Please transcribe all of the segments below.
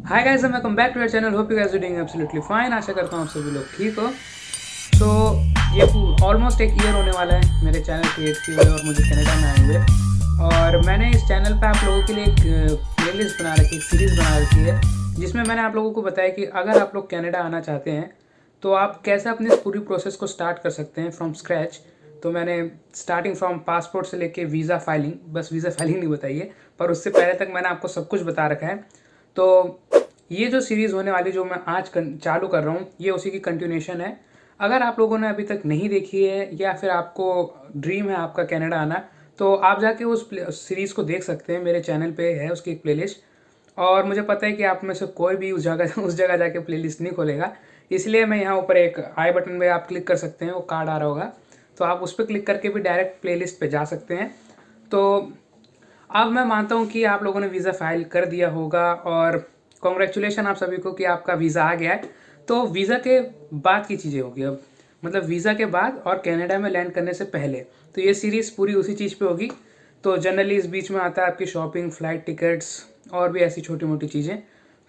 Hi guys, welcome back to your channel. Hope you guys are doing absolutely fine. आशा करता हूँ आप सभी लोग ठीक हो। तो ये ऑलमोस्ट एक ईयर होने वाला है मेरे चैनल क्रिएट किए हुए और मुझे कनाडा में आए हुए। और मैंने इस चैनल पे आप लोगों के लिए एक प्लेलिस्ट बना रखी, एक सीरीज़ बना रखी है, जिसमें मैंने आप लोगों को बताया कि अगर आप लोग कनाडा आना चाहते हैं तो आप कैसे अपनी इस पूरी प्रोसेस को स्टार्ट कर सकते हैं फ्रॉम स्क्रैच। तो मैंने स्टार्टिंग फ्रॉम पासपोर्ट से लेके वीज़ा फाइलिंग, बस वीज़ा फाइलिंग नहीं बताई है, पर उससे पहले तक मैंने आपको सब कुछ बता रखा है। तो ये जो सीरीज़ होने वाली जो मैं आज चालू कर रहा हूँ, ये उसी की कंटिन्यूशन है। अगर आप लोगों ने अभी तक नहीं देखी है या फिर आपको ड्रीम है आपका कनाडा आना, तो आप जाके उस सीरीज़ को देख सकते हैं। मेरे चैनल पे है उसकी एक प्लेलिस्ट। और मुझे पता है कि आप में से कोई भी उस जगह जाके प्लेलिस्ट नहीं खोलेगा, इसलिए मैं यहाँ ऊपर एक आई बटन पे आप क्लिक कर सकते हैं, वो कार्ड आ रहा होगा, तो आप उस पर क्लिक करके भी डायरेक्ट प्लेलिस्ट पे जा सकते हैं। तो अब मैं मानता हूँ कि आप लोगों ने वीज़ा फाइल कर दिया होगा और कॉन्ग्रेचुलेशन आप सभी को कि आपका वीज़ा आ गया है। तो वीज़ा के बाद की चीज़ें होगी अब, मतलब वीज़ा के बाद और कनाडा में लैंड करने से पहले। तो ये सीरीज़ पूरी उसी चीज़ पे होगी। तो जनरली इस बीच में आता है आपकी शॉपिंग, फ्लाइट टिकट्स और भी ऐसी छोटी मोटी चीज़ें।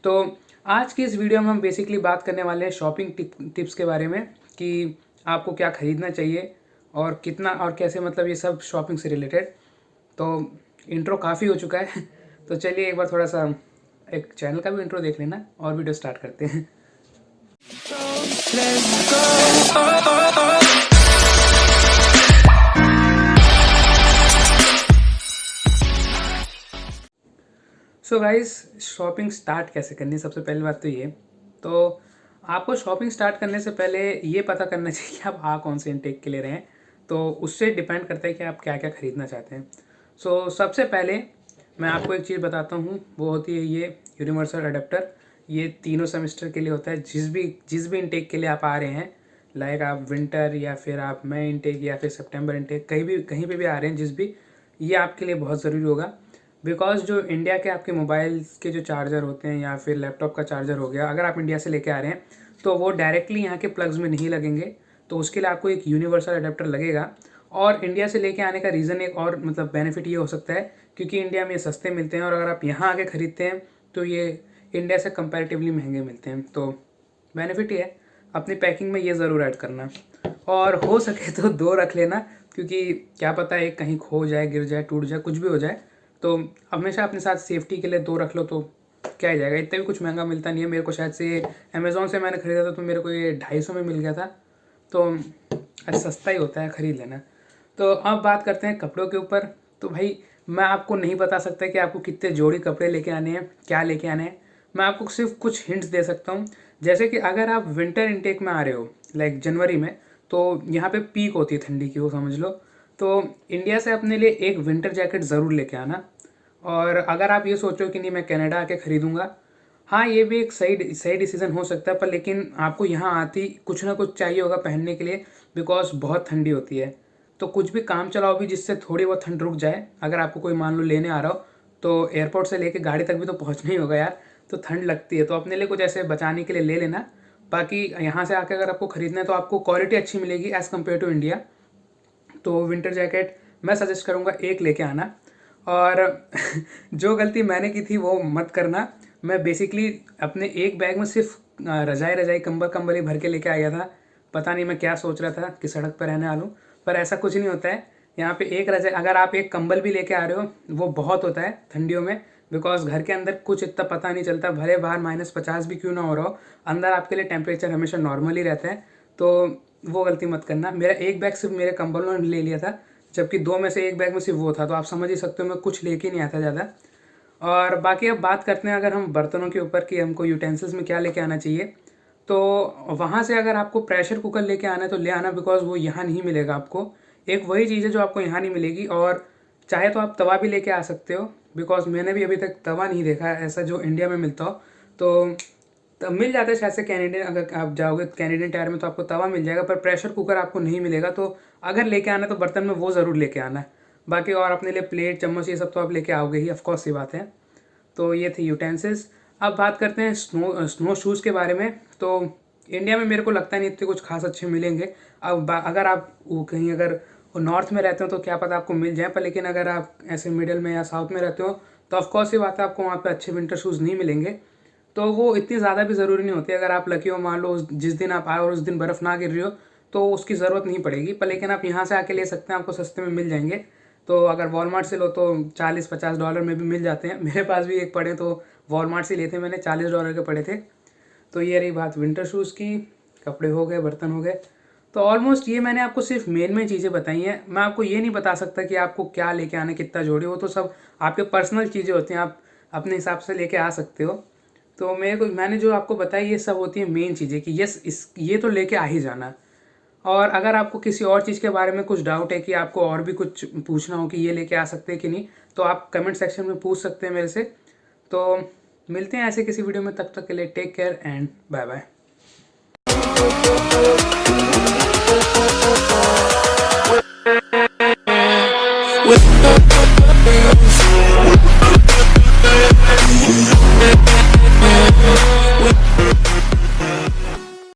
तो आज की इस वीडियो में हम बेसिकली बात करने वाले हैं शॉपिंग टिप्स के बारे में, कि आपको क्या ख़रीदना चाहिए और कितना और कैसे, मतलब ये सब शॉपिंग से रिलेटेड। तो इंट्रो काफ़ी हो चुका है तो चलिए एक बार थोड़ा सा एक चैनल का भी इंट्रो देख लेना और वीडियो स्टार्ट करते हैं। सो गाइस, शॉपिंग स्टार्ट कैसे करनी है, सबसे पहली बात तो ये। तो आपको शॉपिंग स्टार्ट करने से पहले ये पता करना चाहिए कि आप आ कौन से इनटेक के ले रहे हैं। तो उससे डिपेंड करता है कि आप क्या क्या ख़रीदना चाहते हैं। सबसे पहले मैं आपको एक चीज़ बताता हूँ, वो होती है ये यूनिवर्सल अडेप्टर। ये तीनों सेमेस्टर के लिए होता है, जिस भी इनटेक के लिए आप आ रहे हैं, लाइक आप विंटर या फिर आप मई इनटेक या फिर सितंबर इनटेक, कहीं पे भी आ रहे हैं, जिस भी, ये आपके लिए बहुत ज़रूरी होगा। बिकॉज जो इंडिया के आपके मोबाइल्स के जो चार्जर होते हैं या फिर लैपटॉप का चार्जर हो गया, अगर आप इंडिया से लेके आ रहे हैं तो वो डायरेक्टली यहाँ के प्लग्स में नहीं लगेंगे। तो उसके लिए आपको एक यूनिवर्सल अडेप्टर लगेगा। और इंडिया से लेके आने का रीज़न एक और, मतलब बेनिफिट ये हो सकता है, क्योंकि इंडिया में ये सस्ते मिलते हैं और अगर आप यहाँ आके ख़रीदते हैं तो ये इंडिया से कंपैरेटिवली महंगे मिलते हैं। तो बेनिफिट ये है, अपनी पैकिंग में ये ज़रूर ऐड करना। और हो सके तो दो रख लेना, क्योंकि क्या पता है एक कहीं खो जाए, गिर जाए, टूट जाए, कुछ भी हो जाए। तो हमेशा अपने साथ सेफ्टी के लिए दो रख लो, तो क्या ही जाएगा, इतना भी कुछ महंगा मिलता नहीं है। मेरे को शायद से अमेज़ोन से मैंने ख़रीदा था तो मेरे को ये 250 में मिल गया था। तो सस्ता ही होता है, ख़रीद लेना। तो अब बात करते हैं कपड़ों के ऊपर। तो भाई, मैं आपको नहीं बता सकता कि आपको कितने जोड़ी कपड़े लेके आने हैं, क्या लेके आने हैं। मैं आपको सिर्फ कुछ हिंट्स दे सकता हूँ। जैसे कि अगर आप विंटर इनटेक में आ रहे हो, लाइक जनवरी में, तो यहाँ पे पीक होती है ठंडी की, वो समझ लो। तो इंडिया से अपने लिए एक विंटर जैकेट ज़रूर लेके आना। और अगर आप ये सोचो कि नहीं मैं कनाडा आके ख़रीदूँगा, हाँ ये भी एक सही सही डिसीज़न हो सकता है, पर लेकिन आपको यहाँ आती कुछ ना कुछ चाहिए होगा पहनने के लिए, बिकॉज बहुत ठंडी होती है। तो कुछ भी काम चलाओ भी जिससे थोड़ी बहुत ठंड रुक जाए। अगर आपको कोई मान लो लेने आ रहा हो, तो एयरपोर्ट से लेके गाड़ी तक भी तो पहुँचना ही होगा यार, तो ठंड लगती है। तो अपने लिए कुछ ऐसे बचाने के लिए ले लेना। बाकी यहाँ से आके अगर आपको ख़रीदना है तो आपको क्वालिटी अच्छी मिलेगी एज़ कम्पेयर टू इंडिया। तो विंटर जैकेट मैं सजेस्ट करूँगा एक लेके आना। और जो गलती मैंने की थी वो मत करना। मैं बेसिकली अपने एक बैग में सिर्फ रजाई कंबल ही भर के लेके आ गया था। पता नहीं मैं क्या सोच रहा था कि सड़क पर रहने वालूँ, पर ऐसा कुछ नहीं होता है। यहाँ पे एक रजाई, अगर आप एक कंबल भी लेके आ रहे हो, वो बहुत होता है ठंडियों में। बिकॉज घर के अंदर कुछ इतना पता नहीं चलता, भले बाहर -50 भी क्यों ना हो रहा हो, अंदर आपके लिए टेम्परेचर हमेशा नॉर्मल ही रहता है। तो वो गलती मत करना। मेरा एक बैग सिर्फ मेरे कंबलों ने ले लिया था, जबकि दो में से एक बैग में सिर्फ वो था। तो आप समझ ही सकते हो मैं कुछ लेके नहीं आता ज़्यादा। और बाकी अब बात करते हैं अगर हम बर्तनों के ऊपर कि हमको यूटेंसिल्स में क्या लेके आना चाहिए। तो वहाँ से अगर आपको प्रेशर कुकर लेके आना है तो ले आना, बिकॉज वो यहाँ नहीं मिलेगा आपको। एक वही चीज़ है जो आपको यहाँ नहीं मिलेगी। और चाहे तो आप तवा भी लेके आ सकते हो, बिकॉज मैंने भी अभी तक तवा नहीं देखा है ऐसा जो इंडिया में मिलता हो। तो तब मिल जाता है शायद से कैनेडियन, अगर आप जाओगे कैनेडियन टायर में तो आपको तवा मिल जाएगा, पर प्रेशर कुकर आपको नहीं मिलेगा। तो अगर लेके आना तो बर्तन में वो ज़रूर लेके आना है। बाकी और अपने लिए प्लेट, चम्मच, ये सब तो आप लेके आओगे ही, ऑफकोर्स सी बात है। तो ये थी यूटेंसिल्स। अब बात करते हैं स्नो शूज़ के बारे में। तो इंडिया में मेरे को लगता नहीं इतने कुछ खास अच्छे मिलेंगे। अब अगर आप कहीं अगर नॉर्थ में रहते हो तो क्या पता आपको मिल जाए, पर लेकिन अगर आप ऐसे मिडिल में या साउथ में रहते हो तो ऑफकोर्स ये बात है, आपको वहाँ पे अच्छे विंटर शूज़ नहीं मिलेंगे। तो वो इतनी ज़्यादा भी ज़रूरी नहीं होती। अगर आप लकी हो, मान लो जिस दिन आप आए और उस दिन बर्फ़ ना गिर रही हो, तो उसकी ज़रूरत नहीं पड़ेगी। पर लेकिन आप यहाँ से आके ले सकते हैं, आपको सस्ते में मिल जाएंगे। तो अगर वॉलमार्ट से लो तो $40-50 में भी मिल जाते हैं। मेरे पास भी एक पड़े, तो वॉलमार्ट से लिए थे मैंने, $40 के पड़े थे। तो ये रही बात विंटर शूज़ की। कपड़े हो गए, बर्तन हो गए। तो ऑलमोस्ट ये मैंने आपको सिर्फ मेन चीज़ें बताई हैं। मैं आपको ये नहीं बता सकता कि आपको क्या लेके आना, कितना जोड़े, वो तो सब आपके पर्सनल चीज़ें होती हैं, आप अपने हिसाब से लेके आ सकते हो। तो मैंने जो आपको बताई ये सब होती है मेन चीज़ें कि ये तो लेके आ ही जाना। और अगर आपको किसी और चीज़ के बारे में कुछ डाउट है कि आपको और भी कुछ पूछना हो कि ये लेके आ सकते हैं कि नहीं, तो आप कमेंट सेक्शन में पूछ सकते हैं मेरे से। तो मिलते हैं ऐसे किसी वीडियो में, तब तक के लिए take care and bye bye.